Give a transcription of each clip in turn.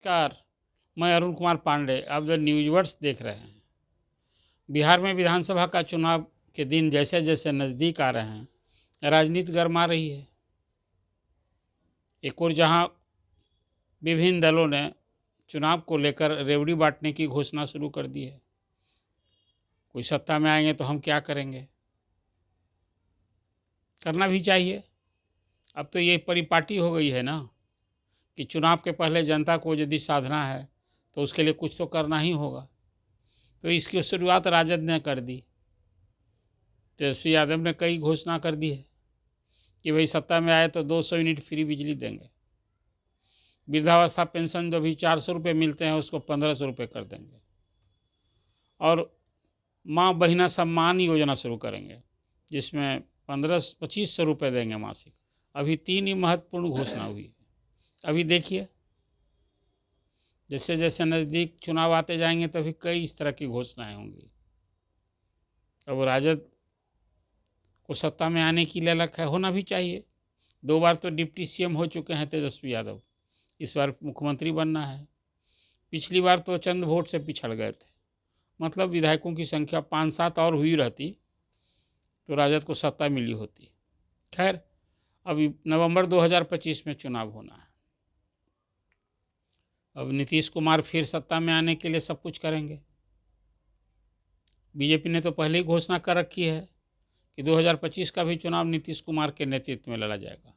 नमस्कार। मैं अरुण कुमार पांडे, आप द न्यूज़वर्ड्स देख रहे हैं। बिहार में विधानसभा का चुनाव के दिन जैसे जैसे नज़दीक आ रहे हैं, राजनीति गर्मा रही है। एक और जहां विभिन्न दलों ने चुनाव को लेकर रेवड़ी बांटने की घोषणा शुरू कर दी है। कोई सत्ता में आएंगे तो हम क्या करेंगे, करना भी चाहिए। अब तो ये परिपाटी हो गई है ना कि चुनाव के पहले जनता को यदि साधना है तो उसके लिए कुछ तो करना ही होगा। तो इसकी शुरुआत राजद ने कर दी। तेजस्वी यादव ने कई घोषणा कर दी है कि भाई सत्ता में आए तो 200 यूनिट फ्री बिजली देंगे। वृद्धावस्था पेंशन जो भी 400 रुपये मिलते हैं उसको 1500 रुपये कर देंगे। और माँ बहिना सम्मान योजना शुरू करेंगे जिसमें 2500 रुपये देंगे मासिक। अभी 3 ही महत्वपूर्ण घोषणा हुई है। अभी देखिए जैसे जैसे नज़दीक चुनाव आते जाएंगे तभी कई इस तरह की घोषणाएं होंगी। अब राजद को सत्ता में आने की ललक है, होना भी चाहिए। 2 बार तो डिप्टी सीएम हो चुके हैं तेजस्वी यादव, इस बार मुख्यमंत्री बनना है। पिछली बार तो चंद वोट से पिछड़ गए थे, मतलब विधायकों की संख्या 5-7 और हुई रहती तो राजद को सत्ता मिली होती। खैर, अभी नवंबर 2025 में चुनाव होना है। अब नीतीश कुमार फिर सत्ता में आने के लिए सब कुछ करेंगे। बीजेपी ने तो पहले ही घोषणा कर रखी है कि 2025 का भी चुनाव नीतीश कुमार के नेतृत्व में लड़ा जाएगा।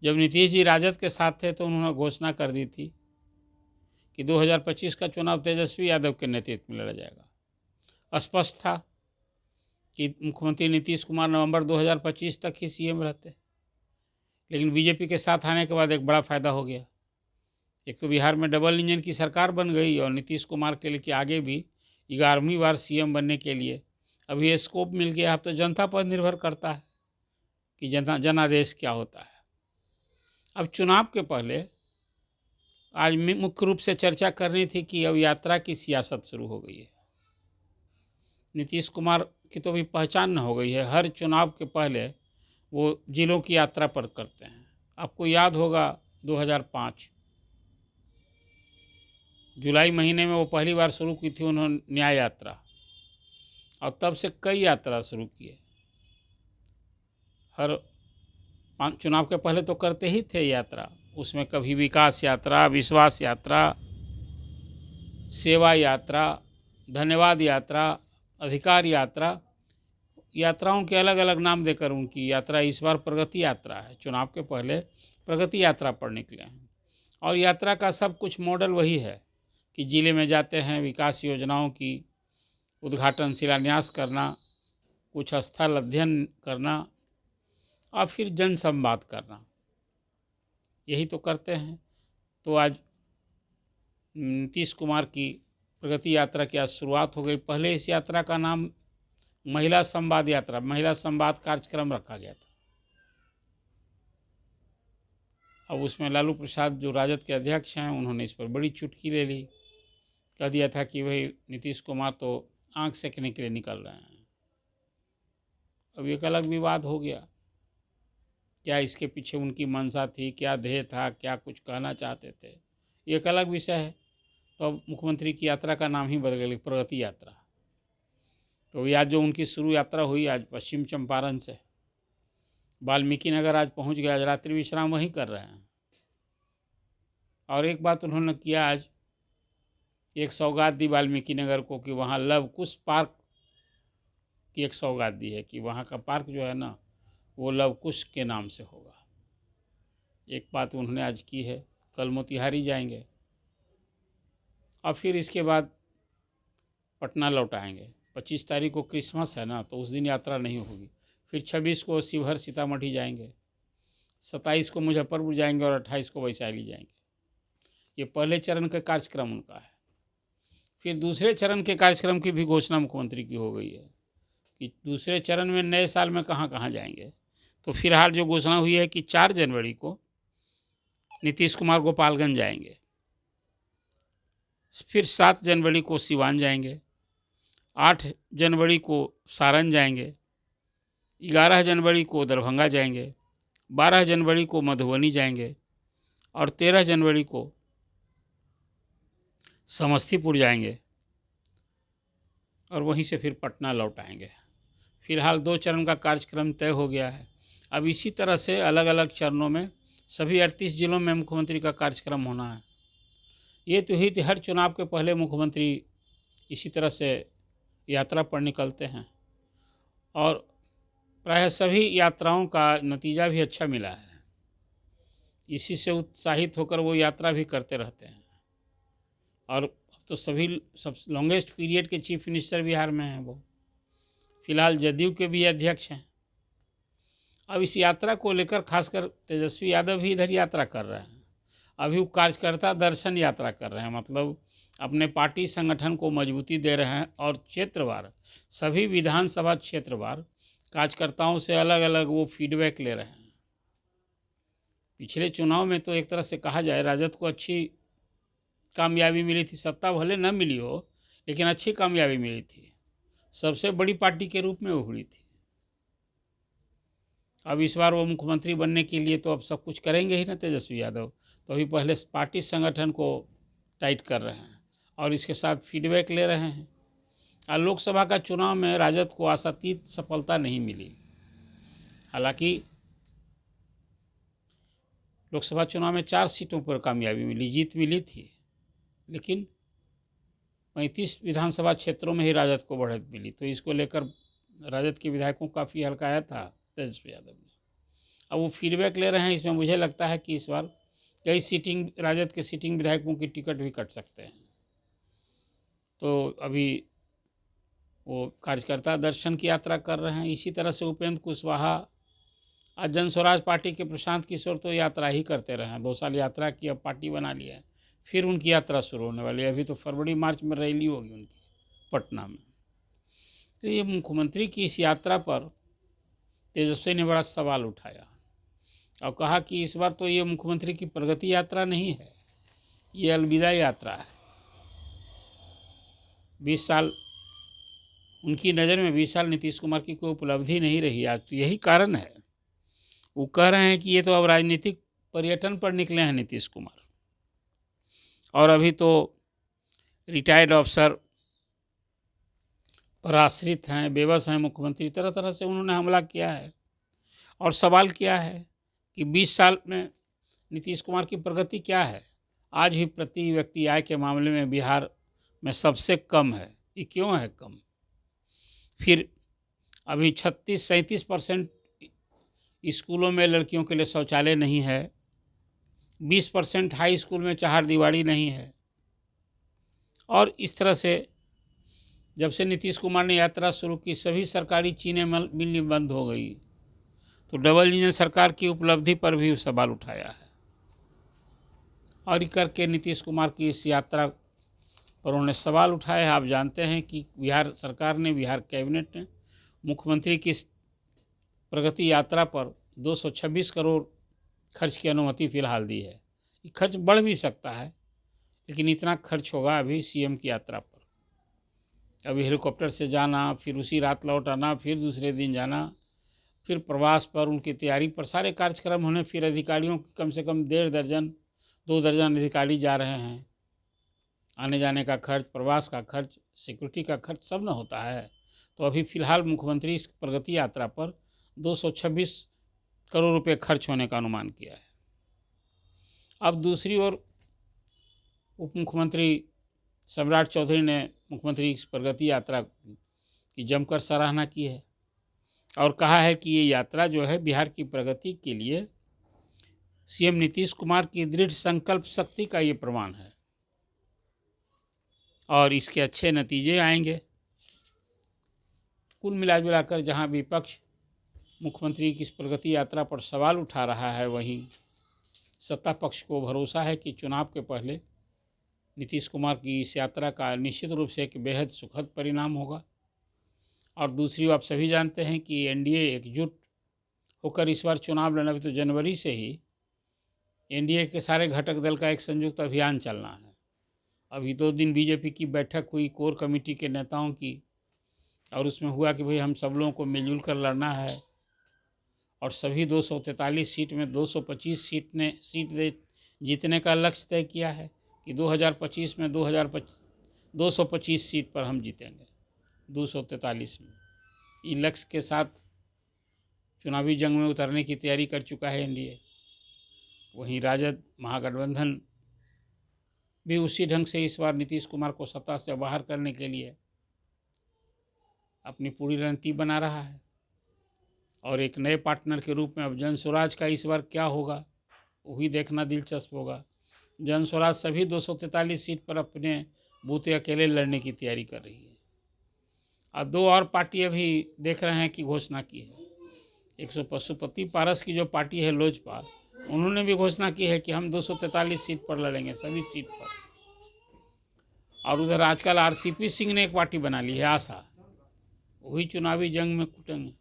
जब नीतीश जी राजद के साथ थे तो उन्होंने घोषणा कर दी थी कि 2025 का चुनाव तेजस्वी यादव के नेतृत्व में लड़ा जाएगा। स्पष्ट था कि मुख्यमंत्री नीतीश कुमार नवंबर 2025 तक ही सीएम रहते। लेकिन बीजेपी के साथ आने के बाद एक बड़ा फायदा हो गया। एक तो बिहार में डबल इंजन की सरकार बन गई और नीतीश कुमार के लिए कि आगे भी 11वीं बार सीएम बनने के लिए अभी ये स्कोप मिल गया। अब तो जनता पर निर्भर करता है कि जनादेश क्या होता है। अब चुनाव के पहले आज मुख्य रूप से चर्चा करनी थी कि अब यात्रा की सियासत शुरू हो गई है। नीतीश कुमार की तो भी पहचान न हो गई है, हर चुनाव के पहले वो जिलों की यात्रा पर करते हैं। आपको याद होगा 2005 जुलाई महीने में वो पहली बार शुरू की थी उन्होंने न्याय यात्रा, और तब से कई यात्रा शुरू किए। हर चुनाव के पहले तो करते ही थे यात्रा, उसमें कभी विकास यात्रा, विश्वास यात्रा, सेवा यात्रा, धन्यवाद यात्रा, अधिकार यात्रा, यात्राओं के अलग अलग नाम देकर उनकी यात्रा। इस बार प्रगति यात्रा है। चुनाव के पहले प्रगति यात्रा पर निकले हैं और यात्रा का सब कुछ मॉडल वही है कि जिले में जाते हैं, विकास योजनाओं की उद्घाटन शिलान्यास करना, कुछ स्थल अध्ययन करना और फिर जन संवाद करना, यही तो करते हैं। तो आज नीतीश कुमार की प्रगति यात्रा की आज शुरुआत हो गई। पहले इस यात्रा का नाम महिला संवाद यात्रा, महिला संवाद कार्यक्रम रखा गया था। अब उसमें लालू प्रसाद जो राजद के अध्यक्ष हैं उन्होंने इस पर बड़ी चुटकी ले ली, कह दिया था कि भाई नीतीश कुमार तो आंख सेकने के लिए निकल रहे हैं। अब एक अलग विवाद हो गया, क्या इसके पीछे उनकी मंशा थी, क्या ध्येय था, क्या कुछ कहना चाहते थे, एक अलग विषय है। तो अब मुख्यमंत्री की यात्रा का नाम ही बदल गया, प्रगति यात्रा। तो आज जो उनकी शुरू यात्रा हुई आज पश्चिम चंपारण से वाल्मीकि नगर आज पहुंच गया, आज रात्रि विश्राम वहीं कर रहे हैं। और एक बात उन्होंने किया, आज एक सौगात दी वाल्मीकि नगर को कि वहाँ लव कुश पार्क की एक सौगात दी है कि वहाँ का पार्क जो है ना वो लव कुश के नाम से होगा। एक बात उन्होंने आज की है। कल मोतिहारी जाएंगे और फिर इसके बाद पटना लौट आएंगे। 25 तारीख को क्रिसमस है ना, तो उस दिन यात्रा नहीं होगी। फिर 26 को शिवहर सीतामढ़ी जाएंगे, 27 को मुजफ्फरपुर जाएंगे और 28 को वैशाली जाएंगे। ये पहले चरण का कार्यक्रम उनका है। फिर दूसरे चरण के कार्यक्रम की भी घोषणा मुख्यमंत्री की हो गई है कि दूसरे चरण में नए साल में कहाँ कहाँ जाएंगे। तो फिलहाल जो घोषणा हुई है कि 4 जनवरी को नीतीश कुमार गोपालगंज जाएंगे, फिर 7 जनवरी को सिवान जाएंगे, 8 जनवरी को सारण जाएंगे, 11 जनवरी को दरभंगा जाएंगे, 12 जनवरी को मधुबनी जाएंगे और 13 जनवरी को समस्तीपुर जाएंगे और वहीं से फिर पटना लौट आएंगे। फिलहाल 2 चरण का कार्यक्रम तय हो गया है। अब इसी तरह से अलग अलग चरणों में सभी 38 जिलों में मुख्यमंत्री का कार्यक्रम होना है। ये तो ही हर चुनाव के पहले मुख्यमंत्री इसी तरह से यात्रा पर निकलते हैं और प्रायः सभी यात्राओं का नतीजा भी अच्छा मिला है। इसी से उत्साहित होकर वो यात्रा भी करते रहते हैं। और तो सब लॉन्गेस्ट पीरियड के चीफ मिनिस्टर बिहार में हैं। वो फिलहाल जदयू के भी अध्यक्ष हैं। अब इस यात्रा को लेकर खासकर तेजस्वी यादव भी इधर यात्रा कर रहे हैं। अभी वो कार्यकर्ता दर्शन यात्रा कर रहे हैं, मतलब अपने पार्टी संगठन को मजबूती दे रहे हैं और क्षेत्रवार सभी विधानसभा क्षेत्रवार कार्यकर्ताओं से अलग अलग वो फीडबैक ले रहे हैं। पिछले चुनाव में तो एक तरह से कहा जाए राजद को अच्छी कामयाबी मिली थी। सत्ता भले न मिली हो लेकिन अच्छी कामयाबी मिली थी, सबसे बड़ी पार्टी के रूप में उभरी थी। अब इस बार वो मुख्यमंत्री बनने के लिए तो अब सब कुछ करेंगे ही ना तेजस्वी यादव। तो अभी पहले पार्टी संगठन को टाइट कर रहे हैं और इसके साथ फीडबैक ले रहे हैं। और लोकसभा का चुनाव में राजद को आशातीत सफलता नहीं मिली। हालांकि लोकसभा चुनाव में 4 सीटों पर कामयाबी मिली, जीत मिली थी, लेकिन 35 विधानसभा क्षेत्रों में ही राजद को बढ़त मिली। तो इसको लेकर राजद के विधायकों को काफ़ी हल्काया था तेजस्वी यादव ने। अब वो फीडबैक ले रहे हैं। इसमें मुझे लगता है कि इस बार कई राजद के सिटिंग विधायकों की टिकट भी कट सकते हैं। तो अभी वो कार्यकर्ता दर्शन की यात्रा कर रहे हैं। इसी तरह से उपेंद्र कुशवाहा, आज जन स्वराज पार्टी के प्रशांत किशोर तो यात्रा ही करते रहे हैं। 2 साल यात्रा की, अब पार्टी बना लिया है, फिर उनकी यात्रा शुरू होने वाली है। अभी तो फरवरी मार्च में रैली होगी उनकी पटना में। तो ये मुख्यमंत्री की इस यात्रा पर तेजस्वी ने बड़ा सवाल उठाया और कहा कि इस बार तो ये मुख्यमंत्री की प्रगति यात्रा नहीं है, ये अलविदा यात्रा है। 20 साल उनकी नज़र में 20 साल नीतीश कुमार की कोई उपलब्धि नहीं रही। आज तो यही कारण है। वो कह रहे हैं कि ये तो अब राजनीतिक पर्यटन पर निकले हैं नीतीश कुमार, और अभी तो रिटायर्ड अफसर पर आश्रित हैं, बेबस हैं मुख्यमंत्री। तरह तरह से उन्होंने हमला किया है और सवाल किया है कि 20 साल में नीतीश कुमार की प्रगति क्या है। आज भी प्रति व्यक्ति आय के मामले में बिहार में सबसे कम है। ये क्यों है कम? फिर अभी 36-37% स्कूलों में लड़कियों के लिए शौचालय नहीं है। 20% हाई स्कूल में चारदीवारी नहीं है। और इस तरह से जब से नीतीश कुमार ने यात्रा शुरू की, सभी सरकारी चीनें मिलनी बंद हो गई। तो डबल इंजन सरकार की उपलब्धि पर भी सवाल उठाया है। और करके नीतीश कुमार की इस यात्रा पर उन्होंने सवाल उठाया है। आप जानते हैं कि बिहार सरकार ने, बिहार कैबिनेट ने मुख्यमंत्री की इस प्रगति यात्रा पर 226 करोड़ खर्च की अनुमति फिलहाल दी है। ये खर्च बढ़ भी सकता है, लेकिन इतना खर्च होगा अभी सीएम की यात्रा पर। अभी हेलीकॉप्टर से जाना, फिर उसी रात लौट आना, फिर दूसरे दिन जाना, फिर प्रवास पर, उनकी तैयारी पर सारे कार्यक्रम होने, फिर अधिकारियों की कम से कम 1.5 दर्जन 2 दर्जन अधिकारी जा रहे हैं। आने जाने का खर्च, प्रवास का खर्च, सिक्योरिटी का खर्च सब न होता है। तो अभी फ़िलहाल मुख्यमंत्री इस प्रगति यात्रा पर 226 करोड़ रुपए खर्च होने का अनुमान किया है। अब दूसरी ओर उप मुख्यमंत्री सम्राट चौधरी ने मुख्यमंत्री इस प्रगति यात्रा की जमकर सराहना की है और कहा है कि ये यात्रा जो है बिहार की प्रगति के लिए सीएम नीतीश कुमार की दृढ़ संकल्प शक्ति का ये प्रमाण है और इसके अच्छे नतीजे आएंगे। कुल मिलाजुलाकर जहां विपक्ष मुख्यमंत्री की इस प्रगति यात्रा पर सवाल उठा रहा है, वहीं सत्ता पक्ष को भरोसा है कि चुनाव के पहले नीतीश कुमार की इस यात्रा का निश्चित रूप से एक बेहद सुखद परिणाम होगा। और दूसरी ओर आप सभी जानते हैं कि एनडीए एकजुट होकर इस बार चुनाव लड़ना। भी तो जनवरी से ही एनडीए के सारे घटक दल का एक संयुक्त अभियान चलना है। अभी 2 दिन बीजेपी की बैठक हुई कोर कमेटी के नेताओं की, और उसमें हुआ कि भाई हम सब लोगों को मिलजुल कर लड़ना है और सभी 243 सीट में 225 सीट जीतने का लक्ष्य तय किया है। कि 2025 में 225 सीट पर हम जीतेंगे 243 में। इस लक्ष्य के साथ चुनावी जंग में उतरने की तैयारी कर चुका है एनडीए। वहीं राजद महागठबंधन भी उसी ढंग से इस बार नीतीश कुमार को सत्ता से बाहर करने के लिए अपनी पूरी रणनीति बना रहा है। और एक नए पार्टनर के रूप में अब जन स्वराज का इस बार क्या होगा वही देखना दिलचस्प होगा। जन स्वराज सभी 243 सीट पर अपने बूते अकेले लड़ने की तैयारी कर रही है। और दो और पार्टी अभी देख रहे हैं कि घोषणा की है। एक सौ पशुपति पारस की जो पार्टी है लोजपा, उन्होंने भी घोषणा की है कि हम 243 सीट पर लड़ेंगे, सभी सीट पर। और उधर आजकल आरसीपी सिंह ने एक पार्टी बना ली है आशा, वही चुनावी जंग में कुटेंगे।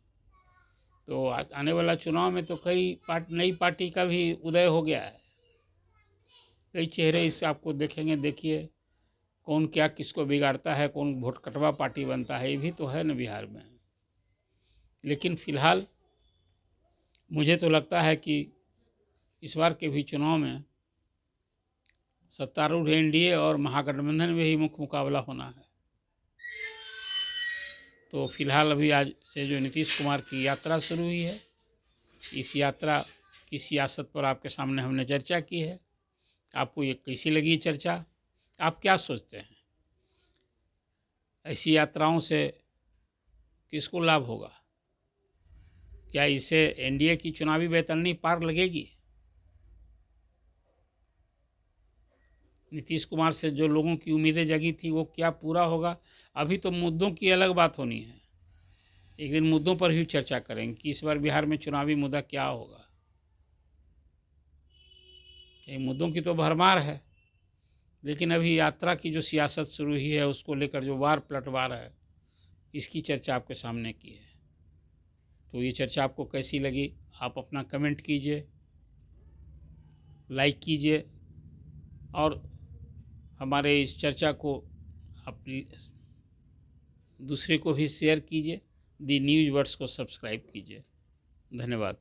तो आने वाला चुनाव में तो कई नई पार्टी का भी उदय हो गया है। कई चेहरे इस आपको देखेंगे। देखिए कौन क्या किसको बिगाड़ता है, कौन वोट कटवा पार्टी बनता है, ये भी तो है न बिहार में। लेकिन फिलहाल मुझे तो लगता है कि इस बार के भी चुनाव में सत्तारूढ़ एनडीए और महागठबंधन में ही मुख्य मुकाबला होना है। तो फिलहाल अभी आज से जो नीतीश कुमार की यात्रा शुरू हुई है, इस यात्रा की सियासत पर आपके सामने हमने चर्चा की है। आपको ये कैसी लगी चर्चा? आप क्या सोचते हैं? ऐसी यात्राओं से किसको लाभ होगा? क्या इससे एनडीए की चुनावी बैतरनी पार लगेगी? नीतीश कुमार से जो लोगों की उम्मीदें जगी थी वो क्या पूरा होगा? अभी तो मुद्दों की अलग बात होनी है। एक दिन मुद्दों पर भी चर्चा करेंगे कि इस बार बिहार में चुनावी मुद्दा क्या होगा। ये मुद्दों की तो भरमार है, लेकिन अभी यात्रा की जो सियासत शुरू हुई है उसको लेकर जो वार पलटवार है, इसकी चर्चा आपके सामने की है। तो ये चर्चा आपको कैसी लगी? आप अपना कमेंट कीजिए, लाइक कीजिए और हमारे इस चर्चा को आप दूसरे को भी शेयर कीजिए। दी न्यूज़ वर्ड्स को सब्सक्राइब कीजिए। धन्यवाद।